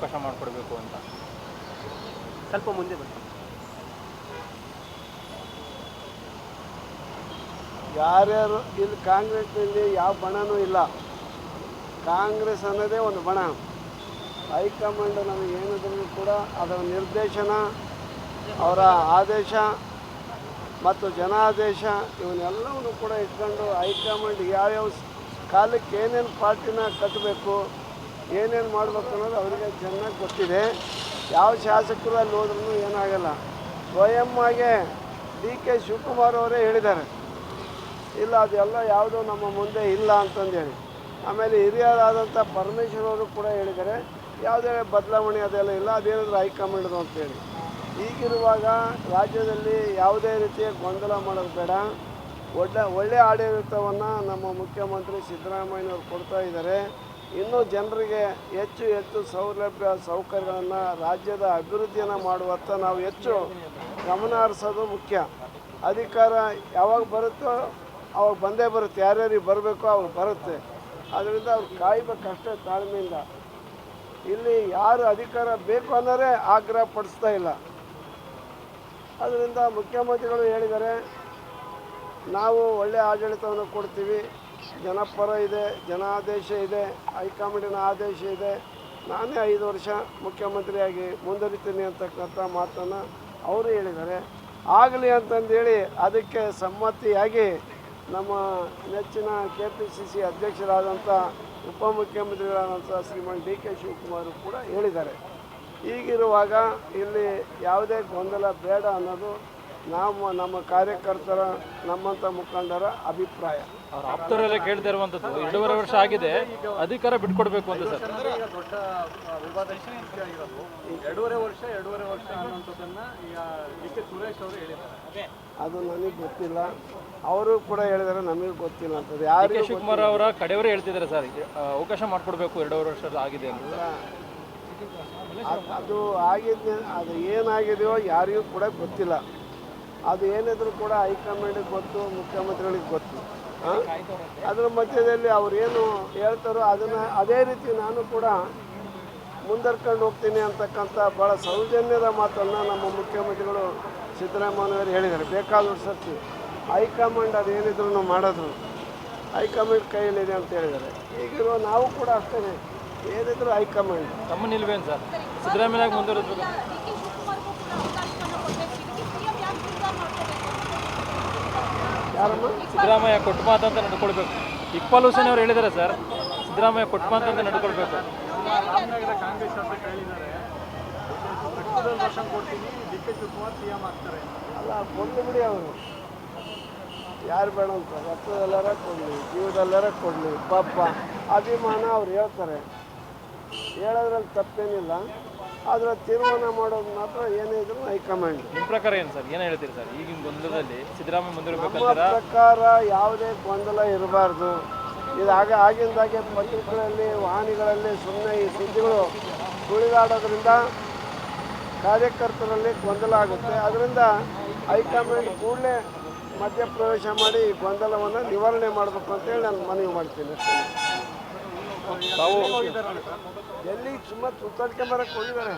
ಅವಕಾಶ ಮಾಡಿಕೊಡ್ಬೇಕು ಅಂತ. ಸ್ವಲ್ಪ ಮುಂದೆ ಬನ್ನಿ. ಯಾರ್ಯಾರು ಇಲ್ಲಿ ಕಾಂಗ್ರೆಸ್ನಲ್ಲಿ ಯಾವ ಬಣನೂ ಇಲ್ಲ. ಕಾಂಗ್ರೆಸ್ ಅನ್ನೋದೇ ಒಂದು ಬಣ. ಹೈಕಮಾಂಡ್ ನಮಗೆ ಏನಿದ್ರು ಕೂಡ ಅದರ ನಿರ್ದೇಶನ, ಅವರ ಆದೇಶ ಮತ್ತು ಜನಾದೇಶ ಇವನ್ನೆಲ್ಲವನ್ನು ಕೂಡ ಇಟ್ಕೊಂಡು ಹೈಕಮಾಂಡ್ ಯಾವ್ಯಾವ ಕಾಲಕ್ಕೆ ಏನೇನು ಪಾರ್ಟಿನ ಕಟ್ಟಬೇಕು, ಏನೇನು ಮಾಡಬೇಕು ಅನ್ನೋದು ಅವರಿಗೆ ಚೆನ್ನಾಗಿ ಗೊತ್ತಿದೆ. ಯಾವ ಶಾಸಕರು ಅಲ್ಲಿ ಹೋದ್ರೂ ಏನಾಗಲ್ಲ. ಸ್ವಯಂ ಆಗಿ DK ಶಿವಕುಮಾರ್ ಅವರೇ ಹೇಳಿದ್ದಾರೆ, ಇಲ್ಲ ಅದೆಲ್ಲ ಯಾವುದೂ ನಮ್ಮ ಮುಂದೆ ಇಲ್ಲ ಅಂತಂದೇಳಿ. ಆಮೇಲೆ ಹಿರಿಯರಾದಂಥ ಪರಮೇಶ್ವರ್ ಅವರು ಕೂಡ ಹೇಳಿದ್ದಾರೆ, ಯಾವುದೇ ಬದಲಾವಣೆ ಅದೆಲ್ಲ ಇಲ್ಲ, ಅದೇನಾದರೂ ಹೈಕಮಾಂಡ್ದು ಅಂತೇಳಿ. ಹೀಗಿರುವಾಗ ರಾಜ್ಯದಲ್ಲಿ ಯಾವುದೇ ರೀತಿಯ ಗೊಂದಲ ಮಾಡೋದು ಬೇಡ. ಒಳ್ಳೆಯ ಆಡಳಿತವನ್ನು ನಮ್ಮ ಮುಖ್ಯಮಂತ್ರಿ ಸಿದ್ದರಾಮಯ್ಯನವರು ಕೊಡ್ತಾ ಇದ್ದಾರೆ. ಇನ್ನೂ ಜನರಿಗೆ ಹೆಚ್ಚು ಹೆಚ್ಚು ಸೌಲಭ್ಯ ಸೌಕರ್ಯಗಳನ್ನು, ರಾಜ್ಯದ ಅಭಿವೃದ್ಧಿಯನ್ನು ಮಾಡುವತ್ತ ನಾವು ಹೆಚ್ಚು ಗಮನ ಹರಿಸೋದು ಮುಖ್ಯ. ಅಧಿಕಾರ ಯಾವಾಗ ಬರುತ್ತೋ ಅವಾಗ ಬಂದೇ ಬರುತ್ತೆ, ಯಾರ್ಯಾರಿಗೆ ಬರಬೇಕೋ ಅವಾಗ ಬರುತ್ತೆ. ಅದರಿಂದ ಅವ್ರು ಕಾಯಬೇಕಷ್ಟೇ ತಾಳ್ಮೆಯಿಂದ. ಇಲ್ಲಿ ಯಾರು ಅಧಿಕಾರ ಬೇಕು ಅನ್ನೋರೇ ಆಗ್ರಹ ಪಡಿಸ್ತಾ ಇಲ್ಲ. ಅದರಿಂದ ಮುಖ್ಯಮಂತ್ರಿಗಳು ಹೇಳಿದ್ದಾರೆ, ನಾವು ಒಳ್ಳೆಯ ಆಡಳಿತವನ್ನು ಕೊಡ್ತೀವಿ, ಜನಪರ ಇದೆ, ಜನಾದೇಶ ಇದೆ, ಹೈಕಮಾಂಡಿನ ಆದೇಶ ಇದೆ, ನಾನೇ 5 ವರ್ಷ ಮುಖ್ಯಮಂತ್ರಿಯಾಗಿ ಮುಂದುವರಿತೀನಿ ಅಂತಕ್ಕಂಥ ಮಾತನ್ನು ಅವರು ಹೇಳಿದ್ದಾರೆ. ಆಗಲಿ ಅಂತಂದೇಳಿ ಅದಕ್ಕೆ ಸಮ್ಮತಿಯಾಗಿ ನಮ್ಮ ನೆಚ್ಚಿನ KPCC ಅಧ್ಯಕ್ಷರಾದಂಥ ಉಪಮುಖ್ಯಮಂತ್ರಿಗಳಾದಂಥ ಶ್ರೀಮಾನ್ DK ಶಿವಕುಮಾರ್ ಕೂಡ ಹೇಳಿದ್ದಾರೆ. ಹೀಗಿರುವಾಗ ಇಲ್ಲಿ ಯಾವುದೇ ಗೊಂದಲ ಬೇಡ ಅನ್ನೋದು ನಮ್ಮ ಕಾರ್ಯಕರ್ತರ, ನಮ್ಮಂಥ ಮುಖಂಡರ ಅಭಿಪ್ರಾಯ. ಅವ್ರ ಆಪ್ತರೆಲ್ಲ ಕೇಳ್ತಾ ಇರುವಂಥದ್ದು 2.5 ವರ್ಷ ಆಗಿದೆ, ಅಧಿಕಾರ ಬಿಟ್ಕೊಡ್ಬೇಕು ಅಂತ ಸರ್. ಈಗ ದೊಡ್ಡ ವಿವಾದ ಆಗಿರೋದು 2.5 ವರ್ಷ ಅನ್ನುವಂಥದ್ದನ್ನು ಈಗ DK ಸುರೇಶ್ ಅವರು ಹೇಳಿದ್ದಾರೆ. ಅದು ನನಗೆ ಗೊತ್ತಿಲ್ಲ, ಅವರು ಕೂಡ ಹೇಳಿದ್ದಾರೆ, ನಮಗೆ ಗೊತ್ತಿಲ್ಲ ಅಂತದ್ದು. DK ಶಿವಕುಮಾರ್ ಅವರ ಕಡೆಯವರೇ ಹೇಳ್ತಿದ್ದಾರೆ ಸರ್, ಅವಕಾಶ ಮಾಡಿಕೊಡ್ಬೇಕು, 2.5 ವರ್ಷ ಆಗಿದೆ ಅಂತ. ಅದು ಆಗಿದ್ದ, ಅದು ಏನಾಗಿದೆಯೋ ಯಾರಿಗೂ ಕೂಡ ಗೊತ್ತಿಲ್ಲ. ಅದು ಏನಿದ್ರು ಕೂಡ ಹೈಕಮಾಂಡಿಗೆ ಗೊತ್ತು, ಮುಖ್ಯಮಂತ್ರಿಗಳಿಗೆ ಗೊತ್ತು. ಅದರ ಮಧ್ಯದಲ್ಲಿ ಅವ್ರೇನು ಹೇಳ್ತಾರೋ ಅದನ್ನು ಅದೇ ರೀತಿ ನಾನು ಕೂಡ ಮುಂದರ್ಕೊಂಡು ಹೋಗ್ತೀನಿ ಅಂತಕ್ಕಂಥ ಭಾಳ ಸೌಜನ್ಯದ ಮಾತನ್ನು ನಮ್ಮ ಮುಖ್ಯಮಂತ್ರಿಗಳು ಸಿದ್ದರಾಮಯ್ಯವರು ಹೇಳಿದ್ದಾರೆ. ಬೇಕಾದಷ್ಟು ಸರ್ತಿ ಹೈಕಮಾಂಡ್ ಅದೇನಿದ್ರು ಮಾಡೋದು ಹೈಕಮಾಂಡ್ ಕೈಯಲ್ಲಿದೆ ಅಂತ ಹೇಳಿದ್ದಾರೆ. ಈಗಿರೋ ನಾವು ಕೂಡ ಅಷ್ಟೇ, ಏನಿದ್ರು ಹೈಕಮಾಂಡ್. ತಮ್ಮ ನಿಲ್ವೇನು ಸರ್ ಸಿದ್ದರಾಮಯ್ಯ ಮುಂದುವರಿಸಬೇಕು? ಯಾರಮ್ಮ? ಸಿದ್ದರಾಮಯ್ಯ ಕೊಟ್ಟ ಮಾತಂತ ನಡ್ಕೊಳ್ಬೇಕು. ಇಕ್ಬಾಲ್ ಹುಸೇನ್ ಅವರು ಹೇಳಿದ್ದಾರೆ ಸರ್, ಸಿದ್ದರಾಮಯ್ಯ ಕೊಟ್ಟ ಮಾತಂತ ನಡ್ಕೊಳ್ಬೇಕು. ರಾಮನಗರ ಕಾಂಗ್ರೆಸ್ ಶಾಸಕರು ಹೇಳಿದ್ದಾರೆ, ವರ್ಷ ಕೊಡ್ತೀನಿ, DK ಶಿವಕುಮಾರ್ CM ಆಗ್ತಾರೆ. ಅಲ್ಲ, ಕೊಡಲಿ ಬಿಡಿ, ಅವರು ಯಾರು ಬೇಡ ಅಂತ, ರಕ್ತದಲ್ಲಾರ ಕೊಡಲಿ, ಜೀವದಲ್ಲಾರ ಕೊಡಲಿ, ಪಾಪ ಅಭಿಮಾನ ಅವ್ರು ಹೇಳ್ತಾರೆ, ಹೇಳೋದ್ರಲ್ಲಿ ತಪ್ಪೇನಿಲ್ಲ. ಆದರೆ ತೀರ್ಮಾನ ಮಾಡೋದು ಮಾತ್ರ ಏನೇ ಇದ್ರು ಹೈಕಮಾಂಡ್. ನಿಮ್ಮ ಪ್ರಕಾರ ಏನು ಸರ್, ಏನು ಹೇಳ್ತೀರಿ ಸರ್ ಈಗಿನ ಗೊಂದಲದಲ್ಲಿ ಸಿದ್ದರಾಮಯ್ಯ ಮುಂದಿರಬೇಕು? ನಮ್ಮ ಪ್ರಕಾರ ಯಾವುದೇ ಗೊಂದಲ ಇರಬಾರ್ದು. ಆಗಿಂದಾಗೆ ಪತ್ರಿಕೆಗಳಲ್ಲಿ, ವಾಹಿನಿಗಳಲ್ಲಿ ಸುಮ್ಮನೆ ಈ ಸುದ್ದಿಗಳು ಸುಳಿದಾಡೋದ್ರಿಂದ ಕಾರ್ಯಕರ್ತರಲ್ಲಿ ಗೊಂದಲ ಆಗುತ್ತೆ. ಅದರಿಂದ ಹೈಕಮಾಂಡ್ ಕೂಡಲೇ ಮಧ್ಯಪ್ರವೇಶ ಮಾಡಿ ಈ ಗೊಂದಲವನ್ನು ನಿವಾರಣೆ ಮಾಡಬೇಕು ಅಂತೇಳಿ ನಾನು ಮನವಿ ಮಾಡ್ತೀನಿ. ತಾವು ಎಲ್ಲಿ ಸುಮ್ಮನೆ ಸುತ್ತಾಡ್ಕೊಂಬರಕ್ಕೆ ಹೋಗಿದ್ದಾರೆ.